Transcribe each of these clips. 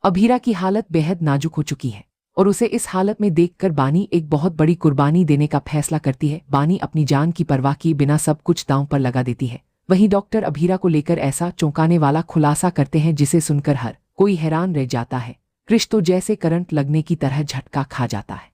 अभीरा की हालत बेहद नाजुक हो चुकी है और उसे इस हालत में देखकर बानी एक बहुत बड़ी कुर्बानी देने का फैसला करती है। बानी अपनी जान की परवाह किए बिना सब कुछ दांव पर लगा देती है। वहीं डॉक्टर अभीरा को लेकर ऐसा चौंकाने वाला खुलासा करते हैं जिसे सुनकर हर कोई हैरान रह जाता है। क्रिश तो जैसे करंट लगने की तरह झटका खा जाता है।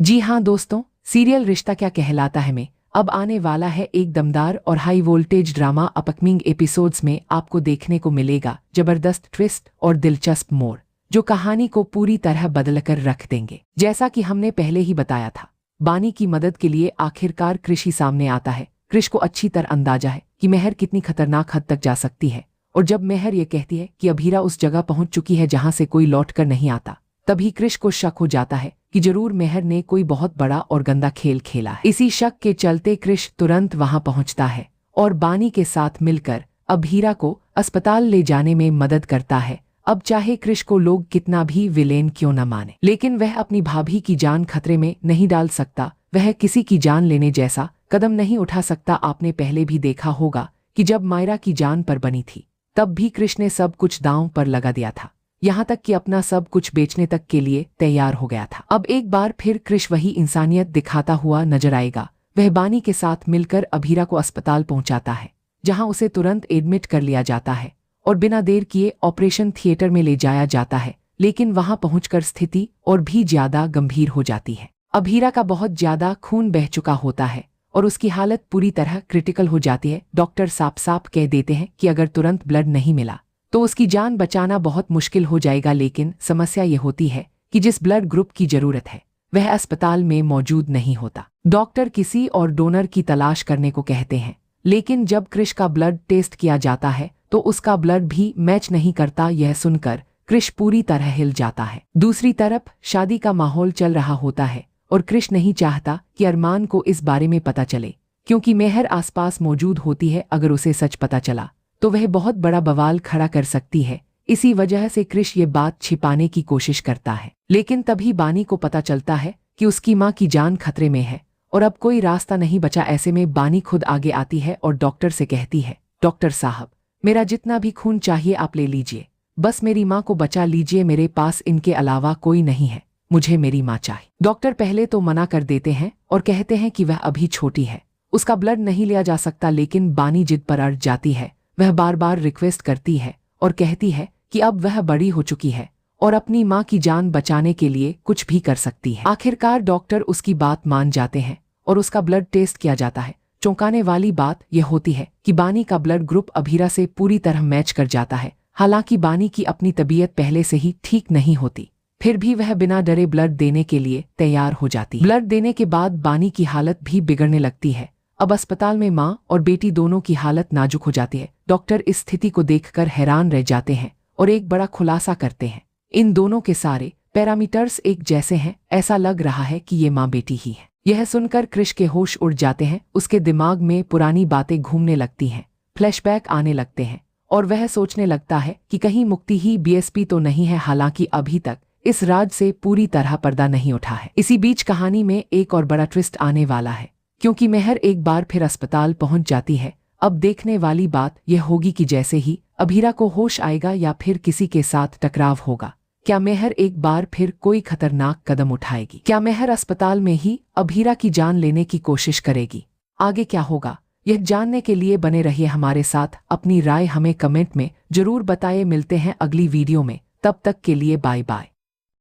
जी हाँ दोस्तों, सीरियल रिश्ता क्या कहलाता है में अब आने वाला है एक दमदार और high voltage drama. Upcoming episodes में आपको देखने को मिलेगा जबरदस्त ट्विस्ट और दिलचस्प मोड़ जो कहानी को पूरी तरह बदलकर रख देंगे। जैसा कि हमने पहले ही बताया था, बानी की मदद के लिए आखिरकार क्रिश ही सामने आता है। क्रिश को अच्छी तरह अंदाजा है कि मेहर कितनी खतरनाक हद तक जा सकती है और जब मेहर ये कहती है कि अभीरा उस जगह पहुंच चुकी है जहां से कोई लौट कर नहीं आता, तभी क्रिश को शक हो जाता है कि जरूर मेहर ने कोई बहुत बड़ा और गंदा खेल खेला है। इसी शक के चलते क्रिश तुरंत वहां पहुंचता है और बानी के साथ मिलकर अभीरा को अस्पताल ले जाने में मदद करता है। अब चाहे क्रिश को लोग कितना भी विलेन क्यों न माने, लेकिन वह अपनी भाभी की जान खतरे में नहीं डाल सकता। वह किसी की जान लेने जैसा कदम नहीं उठा सकता। आपने पहले भी देखा होगा कि जब मायरा की जान पर बनी थी तब भी क्रिश ने सब कुछ दांव पर लगा दिया था, यहाँ तक कि अपना सब कुछ बेचने तक के लिए तैयार हो गया था। अब एक बार फिर क्रिश वही इंसानियत दिखाता हुआ नजर आएगा। वह बानी के साथ मिलकर अभीरा को अस्पताल पहुंचाता है जहां उसे तुरंत एडमिट कर लिया जाता है और बिना देर किए ऑपरेशन थिएटर में ले जाया जाता है। लेकिन वहां पहुंचकर स्थिति और भी ज्यादा गंभीर हो जाती है। अभीरा का बहुत ज्यादा खून बह चुका होता है और उसकी हालत पूरी तरह क्रिटिकल हो जाती है। डॉक्टर साफ साफ कह देते हैं कि अगर तुरंत ब्लड नहीं मिला तो उसकी जान बचाना बहुत मुश्किल हो जाएगा। लेकिन समस्या ये होती है कि जिस ब्लड ग्रुप की जरूरत है वह अस्पताल में मौजूद नहीं होता। डॉक्टर किसी और डोनर की तलाश करने को कहते हैं, लेकिन जब क्रिश का ब्लड टेस्ट किया जाता है तो उसका ब्लड भी मैच नहीं करता। यह सुनकर क्रिश पूरी तरह हिल जाता है। दूसरी तरफ शादी का माहौल चल रहा होता है और क्रिश नहीं चाहता कि अरमान को इस बारे में पता चले, क्योंकि मेहर आसपास मौजूद होती है। अगर उसे सच पता चला तो वह बहुत बड़ा बवाल खड़ा कर सकती है। इसी वजह से क्रिश ये बात छिपाने की कोशिश करता है। लेकिन तभी बानी को पता चलता है कि उसकी मां की जान खतरे में है और अब कोई रास्ता नहीं बचा। ऐसे में बानी खुद आगे आती है और डॉक्टर से कहती है, डॉक्टर साहब, मेरा जितना भी खून चाहिए आप ले लीजिए, बस मेरी माँ को बचा लीजिए। मेरे पास इनके अलावा कोई नहीं है, मुझे मेरी माँ चाहिए। डॉक्टर पहले तो मना कर देते हैं और कहते हैं कि वह अभी छोटी है, उसका ब्लड नहीं लिया जा सकता। लेकिन बानी जिद पर अड़ जाती है। वह बार बार रिक्वेस्ट करती है और कहती है कि अब वह बड़ी हो चुकी है और अपनी माँ की जान बचाने के लिए कुछ भी कर सकती है। आखिरकार डॉक्टर उसकी बात मान जाते हैं और उसका ब्लड टेस्ट किया जाता है। चौंकाने वाली बात यह होती है कि बानी का ब्लड ग्रुप अभीरा से पूरी तरह मैच कर जाता है। हालांकि बानी की अपनी तबीयत पहले से ही ठीक नहीं होती, फिर भी वह बिना डरे ब्लड देने के लिए तैयार हो जाती है। ब्लड देने के बाद बानी की हालत भी बिगड़ने लगती है। अब अस्पताल में माँ और बेटी दोनों की हालत नाजुक हो जाती है। डॉक्टर इस स्थिति को देखकर हैरान रह जाते हैं और एक बड़ा खुलासा करते हैं, इन दोनों के सारे पैरामीटर्स एक जैसे हैं, ऐसा लग रहा है कि ये माँ बेटी ही है। यह सुनकर क्रिश के होश उड़ जाते हैं। उसके दिमाग में पुरानी बातें घूमने लगती हैं, फ्लैशबैक आने लगते हैं और वह सोचने लगता है कि कहीं मुक्ति ही बीएसपी तो नहीं है। हालांकि अभी तक इस राज से पूरी तरह पर्दा नहीं उठा है। इसी बीच कहानी में एक और बड़ा ट्विस्ट आने वाला है, क्योंकि मेहर एक बार फिर अस्पताल पहुंच जाती है। अब देखने वाली बात यह होगी कि जैसे ही अभीरा को होश आएगा या फिर किसी के साथ टकराव होगा, क्या मेहर एक बार फिर कोई खतरनाक कदम उठाएगी? क्या मेहर अस्पताल में ही अभीरा की जान लेने की कोशिश करेगी? आगे क्या होगा यह जानने के लिए बने रहिए हमारे साथ। अपनी राय हमें कमेंट में जरूर बताइए। मिलते हैं अगली वीडियो में, तब तक के लिए बाय बाय।